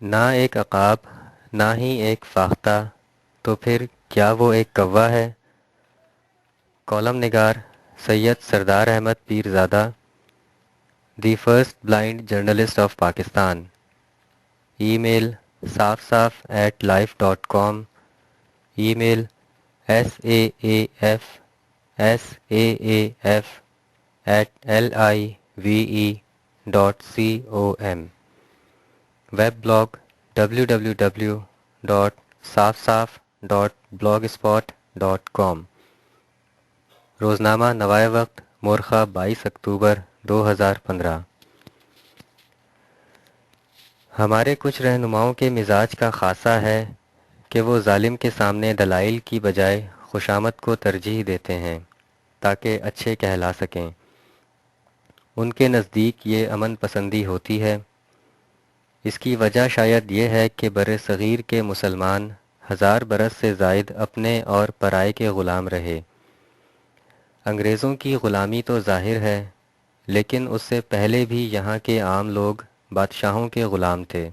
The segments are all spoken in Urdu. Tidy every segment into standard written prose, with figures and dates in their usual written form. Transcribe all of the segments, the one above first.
نہ ایک عقاب نہ ہی ایک فاختہ، تو پھر کیا وہ ایک کوا ہے؟ کالم نگار Syed Sardar Ahmad Pirzada, the first blind journalist of Pakistan. Email صاف صاف @life.com، ای میل saafsaaf@live.com، ویب بلاگ www.saafsaaf.blogspot.com۔ روزنامہ نوائے وقت مورخہ 22 اکتوبر 2015۔ ہمارے کچھ رہنماؤں کے مزاج کا خاصہ ہے کہ وہ ظالم کے سامنے دلائل کی بجائے خوشامد کو ترجیح دیتے ہیں تاکہ اچھے کہلا سکیں۔ ان کے نزدیک یہ امن پسندی ہوتی ہے۔ اس کی وجہ شاید یہ ہے کہ بر صغیر کے مسلمان 1000 برس سے زائد اپنے اور پرائے کے غلام رہے۔ انگریزوں کی غلامی تو ظاہر ہے، لیکن اس سے پہلے بھی یہاں کے عام لوگ بادشاہوں کے غلام تھے۔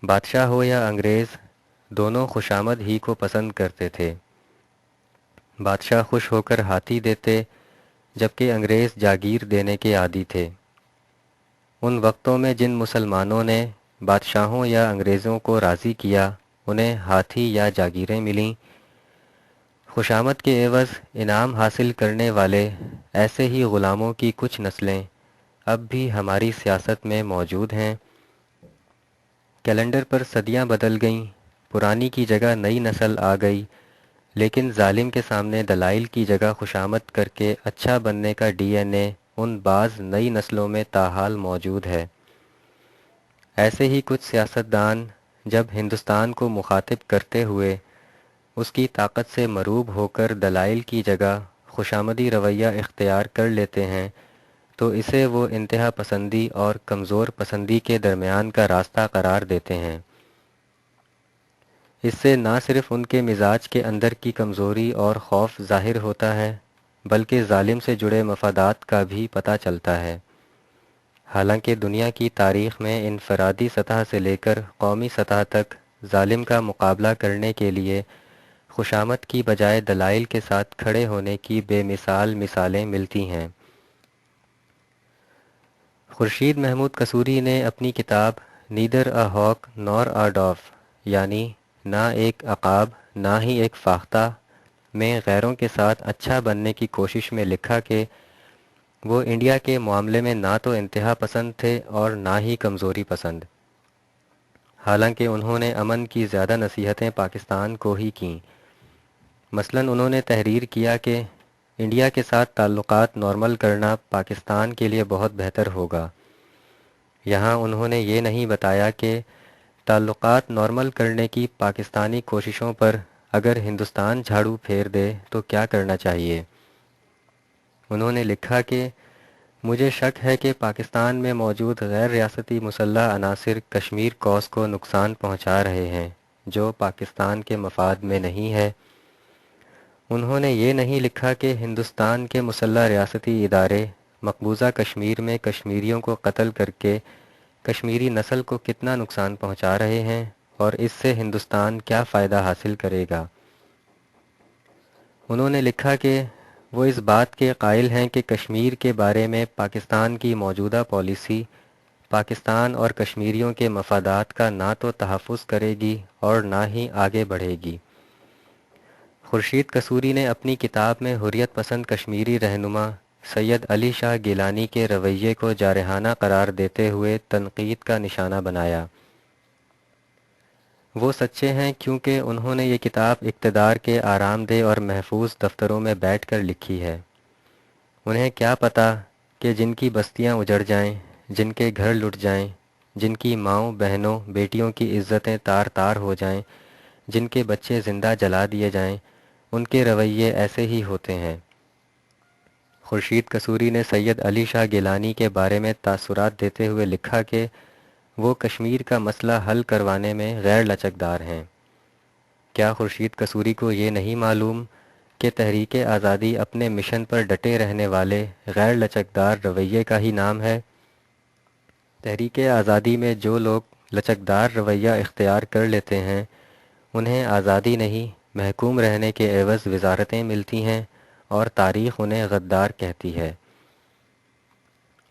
بادشاہ ہو یا انگریز، دونوں خوشامد ہی کو پسند کرتے تھے۔ بادشاہ خوش ہو کر ہاتھی دیتے، جبکہ انگریز جاگیر دینے کے عادی تھے۔ ان وقتوں میں جن مسلمانوں نے بادشاہوں یا انگریزوں کو راضی کیا، انہیں ہاتھی یا جاگیریں ملیں۔ خوشامد کے عوض انعام حاصل کرنے والے ایسے ہی غلاموں کی کچھ نسلیں اب بھی ہماری سیاست میں موجود ہیں۔ کیلنڈر پر صدیاں بدل گئیں، پرانی کی جگہ نئی نسل آ گئی، لیکن ظالم کے سامنے دلائل کی جگہ خوشامد کر کے اچھا بننے کا ڈی این اے ان بعض نئی نسلوں میں تاحال موجود ہے۔ ایسے ہی کچھ سیاستدان جب ہندوستان کو مخاطب کرتے ہوئے اس کی طاقت سے مروب ہو کر دلائل کی جگہ خوشامدی رویہ اختیار کر لیتے ہیں، تو اسے وہ انتہا پسندی اور کمزور پسندی کے درمیان کا راستہ قرار دیتے ہیں۔ اس سے نہ صرف ان کے مزاج کے اندر کی کمزوری اور خوف ظاہر ہوتا ہے، بلکہ ظالم سے جڑے مفادات کا بھی پتہ چلتا ہے۔ حالانکہ دنیا کی تاریخ میں انفرادی سطح سے لے کر قومی سطح تک ظالم کا مقابلہ کرنے کے لیے خوشامد کی بجائے دلائل کے ساتھ کھڑے ہونے کی بے مثال مثالیں ملتی ہیں۔ خورشید محمود قصوری نے اپنی کتاب نیدر اے ہاک نور اے ڈاف، یعنی نہ ایک عقاب نہ ہی ایک فاختہ میں غیروں کے ساتھ اچھا بننے کی کوشش میں لکھا کہ وہ انڈیا کے معاملے میں نہ تو انتہا پسند تھے اور نہ ہی کمزوری پسند۔ حالانکہ انہوں نے امن کی زیادہ نصیحتیں پاکستان کو ہی کیں۔ مثلاً انہوں نے تحریر کیا کہ انڈیا کے ساتھ تعلقات نارمل کرنا پاکستان کے لیے بہت بہتر ہوگا۔ یہاں انہوں نے یہ نہیں بتایا کہ تعلقات نارمل کرنے کی پاکستانی کوششوں پر اگر ہندوستان جھاڑو پھیر دے تو کیا کرنا چاہیے۔ انہوں نے لکھا کہ مجھے شک ہے کہ پاکستان میں موجود غیر ریاستی مسلح عناصر کشمیر کوس کو نقصان پہنچا رہے ہیں، جو پاکستان کے مفاد میں نہیں ہے۔ انہوں نے یہ نہیں لکھا کہ ہندوستان کے مسلح ریاستی ادارے مقبوضہ کشمیر میں کشمیریوں کو قتل کر کے کشمیری نسل کو کتنا نقصان پہنچا رہے ہیں اور اس سے ہندوستان کیا فائدہ حاصل کرے گا۔ انہوں نے لکھا کہ وہ اس بات کے قائل ہیں کہ کشمیر کے بارے میں پاکستان کی موجودہ پالیسی پاکستان اور کشمیریوں کے مفادات کا نہ تو تحفظ کرے گی اور نہ ہی آگے بڑھے گی۔ خورشید قصوری نے اپنی کتاب میں حریت پسند کشمیری رہنما سید علی شاہ گیلانی کے رویے کو جارحانہ قرار دیتے ہوئے تنقید کا نشانہ بنایا۔ وہ سچے ہیں کیونکہ انہوں نے یہ کتاب اقتدار کے آرام دہ اور محفوظ دفتروں میں بیٹھ کر لکھی ہے۔ انہیں کیا پتہ کہ جن کی بستیاں اجڑ جائیں، جن کے گھر لٹ جائیں، جن کی ماؤں بہنوں بیٹیوں کی عزتیں تار تار ہو جائیں، جن کے بچے زندہ جلا دیے جائیں، ان کے رویے ایسے ہی ہوتے ہیں۔ خورشید قصوری نے سید علی شاہ گیلانی کے بارے میں تاثرات دیتے ہوئے لکھا کہ وہ کشمیر کا مسئلہ حل کروانے میں غیر لچکدار ہیں۔ کیا خورشید قصوری کو یہ نہیں معلوم کہ تحریک آزادی اپنے مشن پر ڈٹے رہنے والے غیر لچکدار رویے کا ہی نام ہے؟ تحریک آزادی میں جو لوگ لچکدار رویہ اختیار کر لیتے ہیں، انہیں آزادی نہیں، محکوم رہنے کے عوض وزارتیں ملتی ہیں اور تاریخ انہیں غدار کہتی ہے۔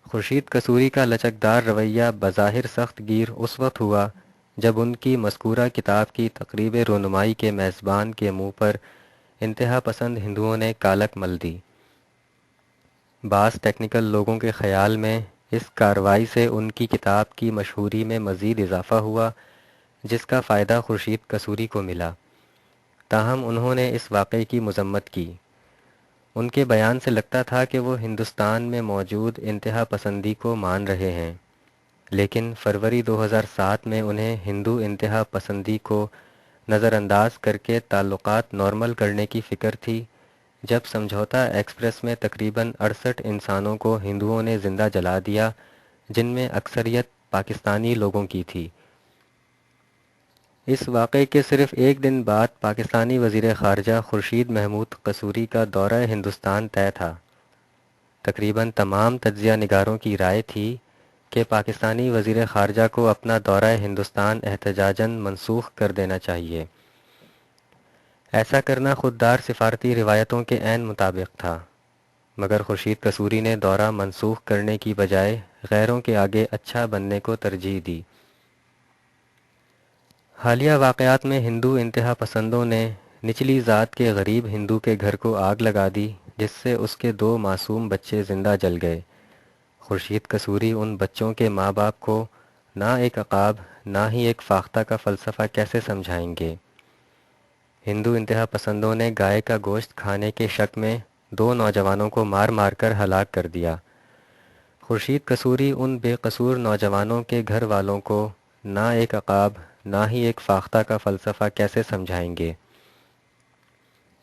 خورشید قصوری کا لچکدار رویہ بظاہر سخت گیر اس وقت ہوا جب ان کی مذکورہ کتاب کی تقریب رونمائی کے میزبان کے منہ پر انتہا پسند ہندوؤں نے کالک مل دی۔ بعض ٹیکنیکل لوگوں کے خیال میں اس کارروائی سے ان کی کتاب کی مشہوری میں مزید اضافہ ہوا، جس کا فائدہ خورشید قصوری کو ملا۔ تاہم انہوں نے اس واقعے کی مذمت کی۔ ان کے بیان سے لگتا تھا کہ وہ ہندوستان میں موجود انتہا پسندی کو مان رہے ہیں، لیکن فروری 2007 میں انہیں ہندو انتہا پسندی کو نظر انداز کر کے تعلقات نارمل کرنے کی فکر تھی، جب سمجھوتہ ایکسپریس میں تقریباً 68 انسانوں کو ہندوؤں نے زندہ جلا دیا، جن میں اکثریت پاکستانی لوگوں کی تھی۔ اس واقعے کے صرف ایک دن بعد پاکستانی وزیر خارجہ خورشید محمود قصوری کا دورہ ہندوستان طے تھا۔ تقریباً تمام تجزیہ نگاروں کی رائے تھی کہ پاکستانی وزیر خارجہ کو اپنا دورہ ہندوستان احتجاجاً منسوخ کر دینا چاہیے۔ ایسا کرنا خوددار سفارتی روایتوں کے عین مطابق تھا، مگر خورشید قصوری نے دورہ منسوخ کرنے کی بجائے غیروں کے آگے اچھا بننے کو ترجیح دی۔ حالیہ واقعات میں ہندو انتہا پسندوں نے نچلی ذات کے غریب ہندو کے گھر کو آگ لگا دی، جس سے اس کے 2 معصوم بچے زندہ جل گئے۔ خورشید قصوری ان بچوں کے ماں باپ کو نہ ایک عقاب نہ ہی ایک فاختہ کا فلسفہ کیسے سمجھائیں گے؟ ہندو انتہا پسندوں نے گائے کا گوشت کھانے کے شک میں 2 نوجوانوں کو مار مار کر ہلاک کر دیا۔ خورشید قصوری ان بے قصور نوجوانوں کے گھر والوں کو نہ ایک عقاب نہ ہی ایک فاختہ کا فلسفہ کیسے سمجھائیں گے؟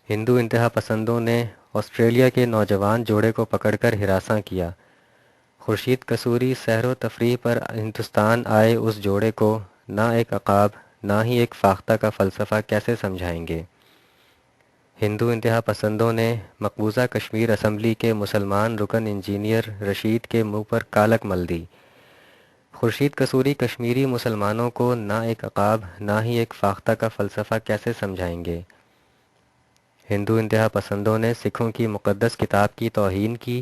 ہندو انتہا پسندوں نے آسٹریلیا کے نوجوان جوڑے کو پکڑ کر ہراساں کیا۔ خورشید قصوری سیر و تفریح پر ہندوستان آئے اس جوڑے کو نہ ایک عقاب نہ ہی ایک فاختہ کا فلسفہ کیسے سمجھائیں گے؟ ہندو انتہا پسندوں نے مقبوضہ کشمیر اسمبلی کے مسلمان رکن انجینئر رشید کے منہ پر کالک مل دی۔ خورشید قصوری کشمیری مسلمانوں کو نہ ایک عقاب نہ ہی ایک فاختہ کا فلسفہ کیسے سمجھائیں گے؟ ہندو انتہا پسندوں نے سکھوں کی مقدس کتاب کی توہین کی۔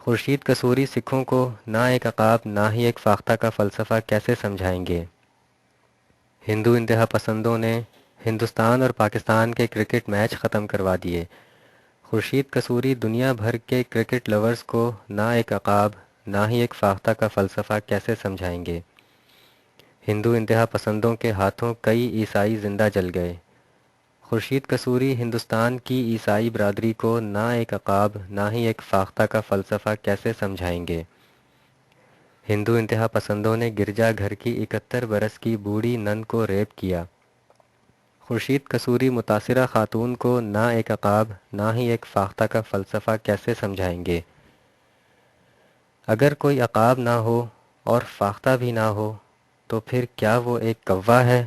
خورشید قصوری سکھوں کو نہ ایک عقاب نہ ہی ایک فاختہ کا فلسفہ کیسے سمجھائیں گے؟ ہندو انتہا پسندوں نے ہندوستان اور پاکستان کے کرکٹ میچ ختم کروا دیے۔ خورشید قصوری دنیا بھر کے کرکٹ لورز کو نہ ایک عقاب نہ ہی ایک فاختہ کا فلسفہ کیسے سمجھائیں گے؟ ہندو انتہا پسندوں کے ہاتھوں کئی عیسائی زندہ جل گئے۔ خورشید قصوری ہندوستان کی عیسائی برادری کو نہ ایک عقاب نہ ہی ایک فاختہ کا فلسفہ کیسے سمجھائیں گے؟ ہندو انتہا پسندوں نے گرجا گھر کی 71 برس کی بوڑھی نن کو ریپ کیا۔ خورشید قصوری متاثرہ خاتون کو نہ ایک عقاب نہ ہی ایک فاختہ کا فلسفہ کیسے سمجھائیں گے؟ اگر کوئی عقاب نہ ہو اور فاختہ بھی نہ ہو تو پھر کیا وہ ایک کوہ ہے؟